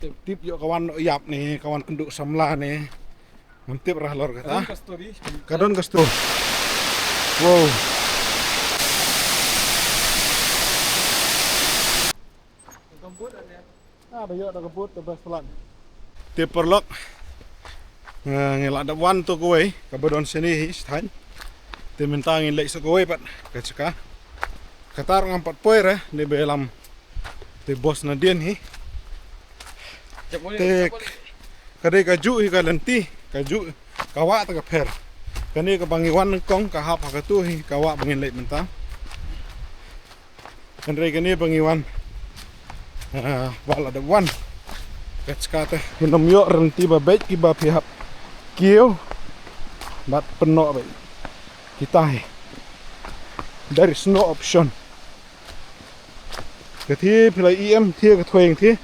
Tip yuk kawan yap nih, kawan kenduk samla nih. Mantip rah lor kata. Kadon kasto. Wow. Ada yuk ada kebut tebas pelan. Tip perlok. Ngelak ada wan tu kowe, kabadon sini istan. Timintangin lek sa kowe pat kacaka. Katar ngampat poir ni belam. Te bos na dian hi. Tek kadai kaju hi kalenti kaju kawa ta per kani ka bangiwan kong ka hap ka tu hi kawa bangin lek mentang kan re kani bangiwan wala da wan kacka minum yo renti ba baik ki ba pihap kieu bat penok ba kita hi there is no option kethi pilai em thia ka thoeng thi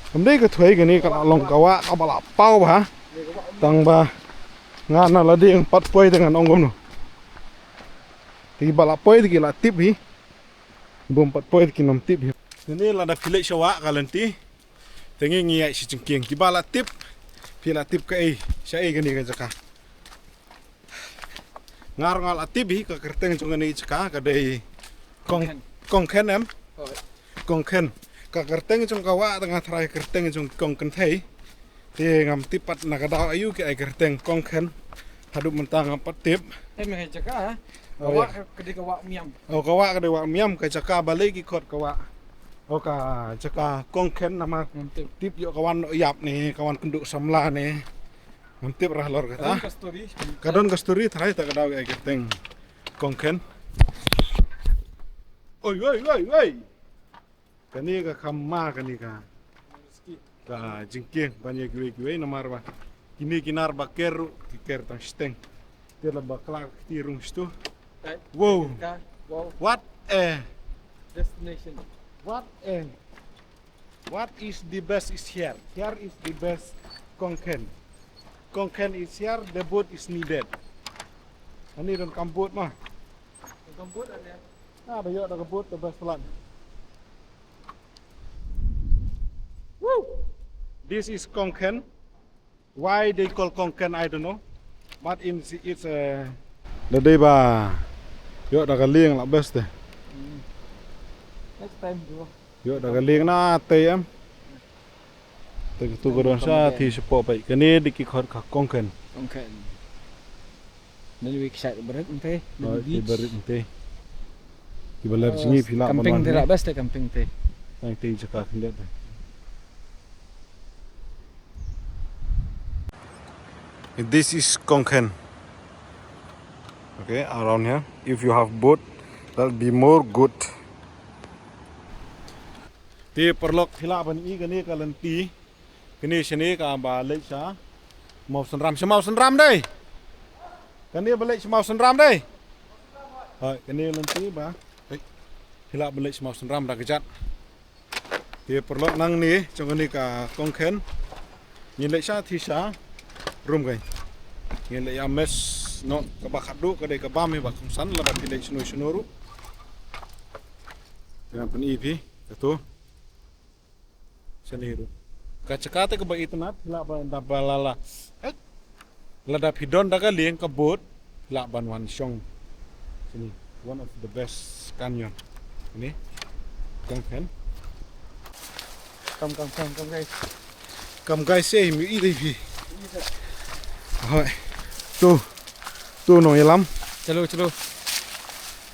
hôm nay cái thuế cái này các lòng cá vạ các bạn bao hả tăng ba ngàn là đi bắt quay dengan ông gom nó thì bạn quay thì là tip hi bom bắt quay thì nom tip hi ini là fillet shawa kalanti tengi ngiai si cengking di bala tip pila tip kai sai cái này cái jaka ngar ngal tip hi ka kerteng chung này jaka ka dei kong khen em kong khen ka kerteng chung kawa tengah trai kerteng chung kong kenthei ti ngam tipat nakadaw ayu ki ay kerteng kong khen hadu mentang apat tip me jaka ha kawa kedi kawa miam kawa kedi wa miam ka jaka balik ki khot kawa ka jaka kong khen nama tip yo kawan yap nih kawan kenduk samla nih mantip rah lor kata kadon kasturi trai ta kadaw ay kerteng kong khen oi kani ka khamma kani ka jingking banyak gue namar ba kini kinar ba keru ker tang steng tela ba klak tirung stu wow what a destination what is the best is here is the best kongken is here the boat is needed ani don kamput mah kamput ada ada yuk ada kebut tebas pelan. This is Konkan. Why they call Konkan, I don't know. But it's a the ba. Yo da galing la best deh. Next time go. Yo da galing na te em. Te tu godon sa thi sepo bai. Kani diki khot ka Konkan. Konkan. Nalwi kisah berat ente. Di berit ente. Di balar sini pila camping tidak best deh camping teh. Yang te jaka lihat deh. This is Konkan. Okay, around here. If you have boat, that'll be more good. Ti perlok hila ban I kani kalanti. Kani sini ka balik sa mau senram deh. Kani balik mau senram deh. Hai, kani lanti ba. Hila balik mau senram dah kejat. Ti perlok nang ni trong kani ka Konkan. Nyilek sa thi sa rum kai ngele ya mes no kabakadu kadai kabami ba kumsan la bat dilek sunu dengan pen ipi itu seniru kacakate ke ba itnat la ba balala lada pidon daga lieng kabut la ban wan shong sini one of the best canyon ini Konkan come guys say mi ipi Rồi, tu nong yalam. Chalo.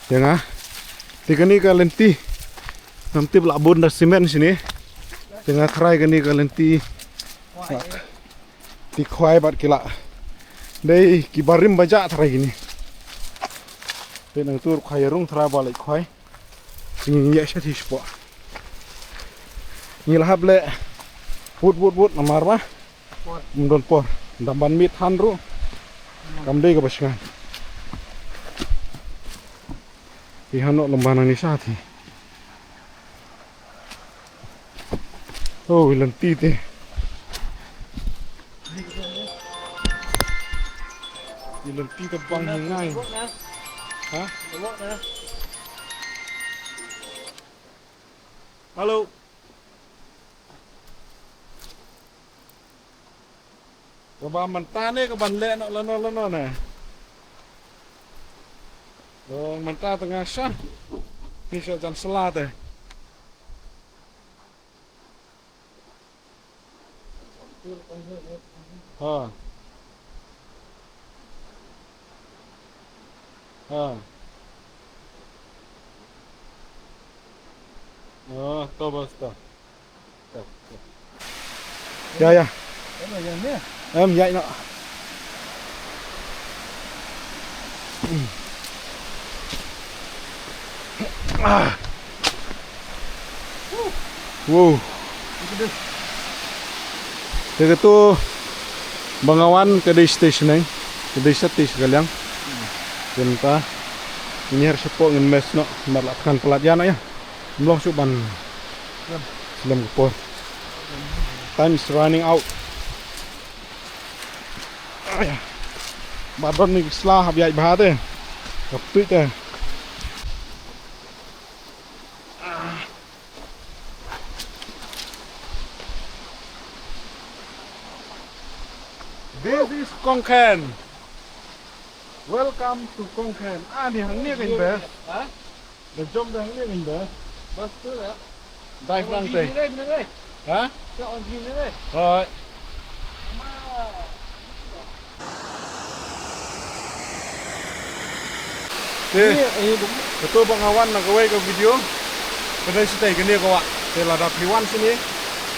Jangan. Tigani ka lenti. Nanti belabun dah semen sini. Jangan try kani ka lenti. Ti khwai bat kila. Dei kibarim baja try gini. Tenang tur khayarung try balik khwai. Sini ya sya hispo. Ngilhab le. Wut namar mah. Mundon por. Damban mit hanru kamdei ka basngan ihano lembana ni sati oh ilanti te ilanti ka bang hingai ha halo Coba mentah nih ke bandek nak leno nih. Oh, mentah tengah syah. Ini syah jam selat deh. Ha. Ha. Oh, to bos to. Ya ya. Ano yan niya? Dạy nọ. Wow. Jadi itu Bangawan ke station nih. Ke station kalian. Jenta. Ini harus support ngin mes no melakukan pelatihan ya. Belum suban. Belum kupor. Time is running out. Ayah. Badon ni selah biar bahat eh. Kapit eh. This is Kongken. Welcome to Kongken. Ni hang ni kan be. Ha? Dah jom dah hang ni kan be. Bas tu lah. Dive lang teh. Bener eh. Ha? Sa on gini eh. Rồi. Thế, betul Bang Awan nak kawai ke video. Kedai sitai kene kawak. Te lada piwan sini.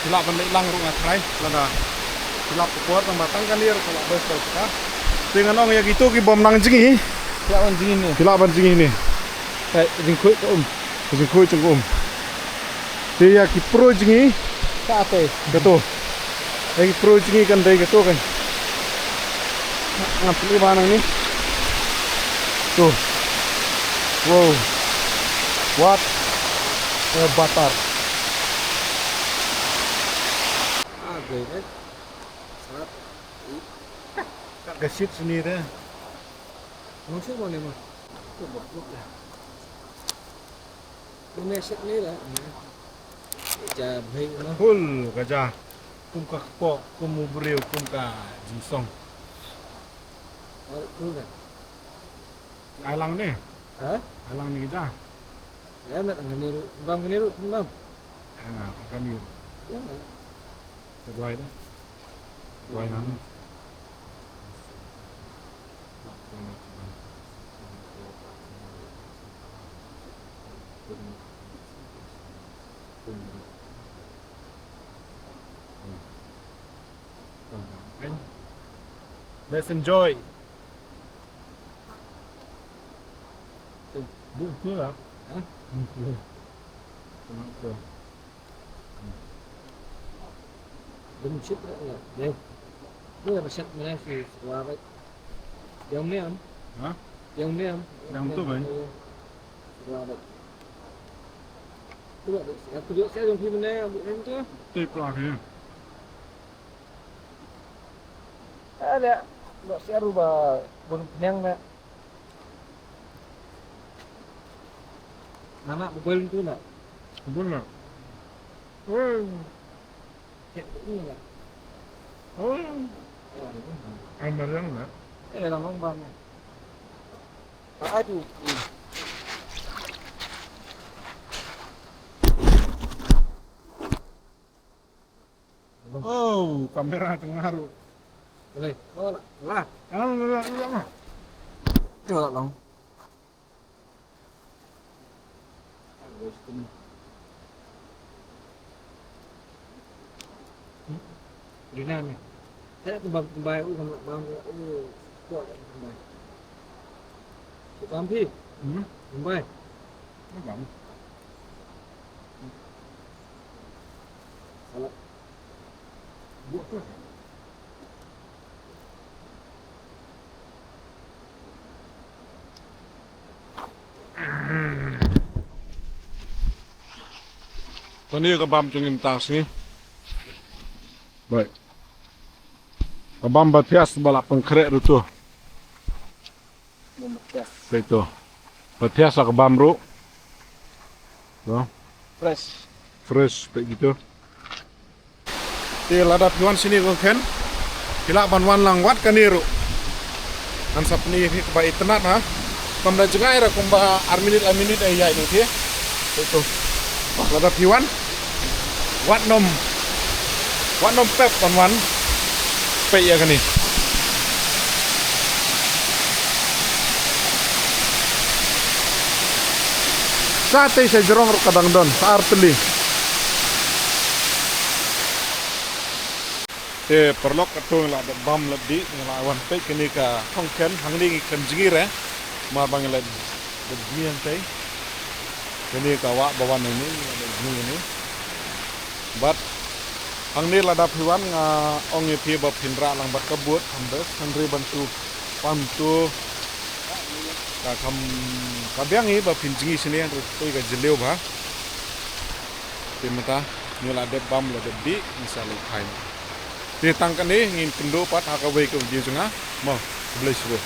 Silap balik lang rung atrai lada. Silap kuat batang kan dia kalau bes ka. Dengan orang yang itu ki bom nang jingi. Sa on gini. Silap ban jingi ni. Kay ringkut ko Koi cengkum. Te ya ki pro jingi. Sa ate. Betul. Lagi pro jingi kan dai gitu kan. Ngapli banang ni. Tuh. Wow, what a butter. Agay eh. Sarap. Tak gesit sini deh. Maksud mana mah? Coba buka. Ini set ni lah. Cabai mah. Full gajah. Kum ka kepok, kum beriu, kum ka jinsong. Ada tu kan? Alang ni, Ha? alang ni gajah. Ya nak ngeniru, bang ngeniru bang. Kami Ya. terbuai dah. Terbuai nang. Let's enjoy. Betul lah. Ha? Betul. Betul. Bensit tak ya? Deh. Tu ada set mana si suara. Yang ni am. Ha? Yang ni am. Yang tu, bang. Suara. Tu ada. Aku juga saya yang pergi mana ambil yang tu. Tip lah ni. Ada. Buat saya rubah bunyi penyang nak. Anak berkuil tu nak. Betul lah. Cek ni nak. Ambil yang nak. Dalam bang. Aduh. Oh, kamera terharu. Boleh. Oh, lah. Lah. Tengok long. Rina ni. Saya kembang bang kuat kembang. Kembang kembang. Bang. Salah. Buat tu. Tadi kebam cungin tas ni. Baik. Kebam batias balap pengkerek tu. Itu. Batias lah kebam bro. So, Fresh. fresh kayak gitu. Di ladap Yuan sini kan. pila banwan lang wat kaniru ansap ni ba itnat ha pamda jengai ra kumba arminit ay ya ini dia itu lada piwan wat nom pep banwan pe ya kani sate sa jerong ro kadang don sa arteli te perlok atong la bam lebdi ngelawan pe kini ka hongken hangli kan jingire ma banglet de gian te kini ka wa bawan ini bat hangni la dap hiwan nga ong pi ba pindra lang bat kabut hamdes handri bantu pantu ka kam kabiangi ba pinjingi sini yang tu ka jeleu ba timata nila de bam la de di misalnya kain. Di tangkan ni ngin kendo pat hakabai ke dia jengah mau sebelah